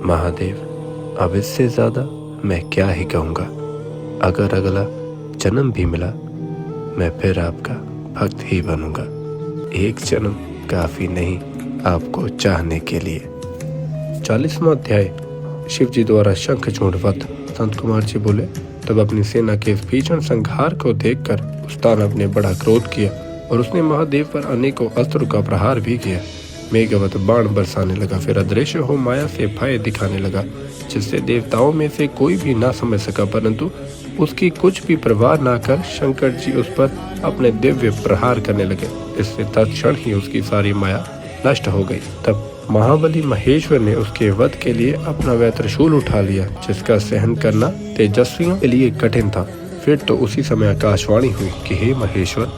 महादेव, अब इससे ज़्यादा मैं क्या ही कहूँगा। अगर अगला जन्म भी मिला, मैं फिर आपका भक्त ही बनूंगा। एक जन्म काफ़ी नहीं आपको चाहने के लिए। 40वां अध्याय। शिव जी द्वारा शंखचूड़ वध। संत कुमार जी बोले, तब अपनी सेना के इस भीषण संहार को देखकर उस दानव ने बड़ा क्रोध किया और उसने महादेव पर अनेकों अस्त्र का प्रहार भी किया। मेघवत बाण बरसाने लगा, फिर अदृश्य हो माया से भय दिखाने लगा, जिससे देवताओं में से कोई भी ना समझ सका। परंतु उसकी कुछ भी परवाह ना कर शंकर जी उस पर अपने दिव्य प्रहार करने लगे। इससे तत्क्षण ही उसकी सारी माया नष्ट हो गई। तब महाबली महेश्वर ने उसके वध के लिए अपना वह त्रिशूल उठा लिया, जिसका सहन करना तेजस्वियों के लिए कठिन था। फिर तो उसी समय आकाशवाणी हुई कि हे महेश्वर,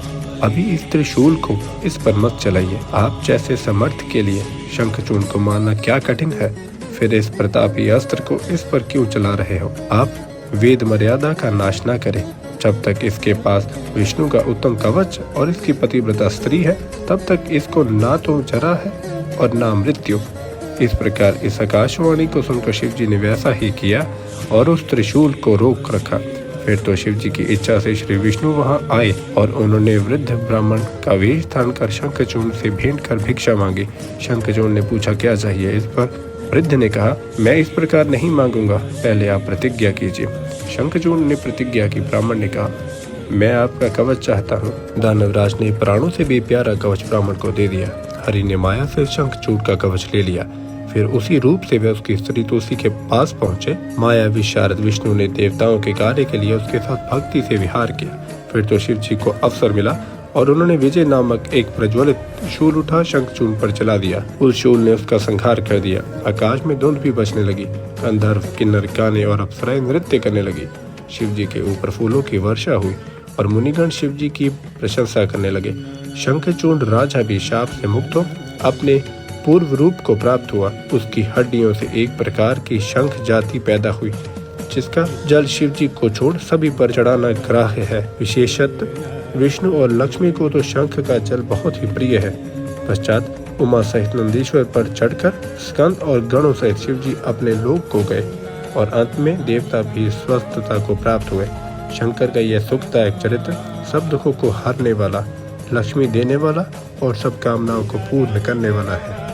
अभी इस त्रिशूल को इस पर मत चलाइए। आप जैसे समर्थ के लिए शंखचूड़ को मारना क्या कठिन है। फिर इस प्रतापी अस्त्र को इस पर क्यों चला रहे हो। आप वेद मर्यादा का नाश न करें। जब तक इसके पास विष्णु का उत्तम कवच और इसकी पतिव्रता स्त्री है, तब तक इसको ना तो जरा है और ना मृत्यु। इस प्रकार इस आकाशवाणी को सुनकर शिव जी ने वैसा ही किया और उस त्रिशूल को रोक रखा। फिर तो शिव जी की इच्छा से श्री विष्णु वहां आए और उन्होंने वृद्ध ब्राह्मण का वेश धारण कर शंखचूड़ से भेंट कर भिक्षा मांगी। शंखचूड़ ने पूछा, क्या चाहिए। इस पर वृद्ध ने कहा, मैं इस प्रकार नहीं मांगूंगा, पहले आप प्रतिज्ञा कीजिए। शंखचूड़ ने प्रतिज्ञा की। ब्राह्मण ने कहा, मैं आपका कवच चाहता हूँ। दानवराज ने प्राणों से भी प्यारा कवच ब्राह्मण को दे दिया। हरि ने माया से शंखचूड़ का कवच ले लिया। फिर उसी रूप से वे उसकी स्त्री तुलसी के पास पहुंचे। माया विशारद विष्णु ने देवताओं के कार्य के लिए उसके साथ भक्ति से विहार किया। फिर तो शिव जी को अवसर मिला और उन्होंने विजय नामक एक प्रज्वलित शूल उठा शंखचूड़ पर चला दिया। उस शूल ने उसका संहार कर दिया। आकाश में धुंध भी बचने लगी। गंधर्व, किन्नर, गाने और अप्सराएं नृत्य करने लगी। शिव जी के ऊपर फूलों की वर्षा हुई और मुनिगण शिव जी की प्रशंसा करने लगे। शंखचूड़ राजा भी शाप से मुक्त हो अपने पूर्व रूप को प्राप्त हुआ। उसकी हड्डियों से एक प्रकार की शंख जाति पैदा हुई, जिसका जल शिव जी को छोड़ सभी पर चढ़ाना ग्राह्य है। विशेषतः विष्णु और लक्ष्मी को तो शंख का जल बहुत ही प्रिय है। पश्चात उमा सहित नंदीश्वर पर चढ़कर स्कंद और गणों सहित शिव जी अपने लोक को गए और अंत में देवता भी स्वस्थता को प्राप्त हुए। शंकर का यह सुखदायक चरित्र सब दुखों को हरने वाला, लक्ष्मी देने वाला और सब कामनाओं को पूर्ण करने वाला है।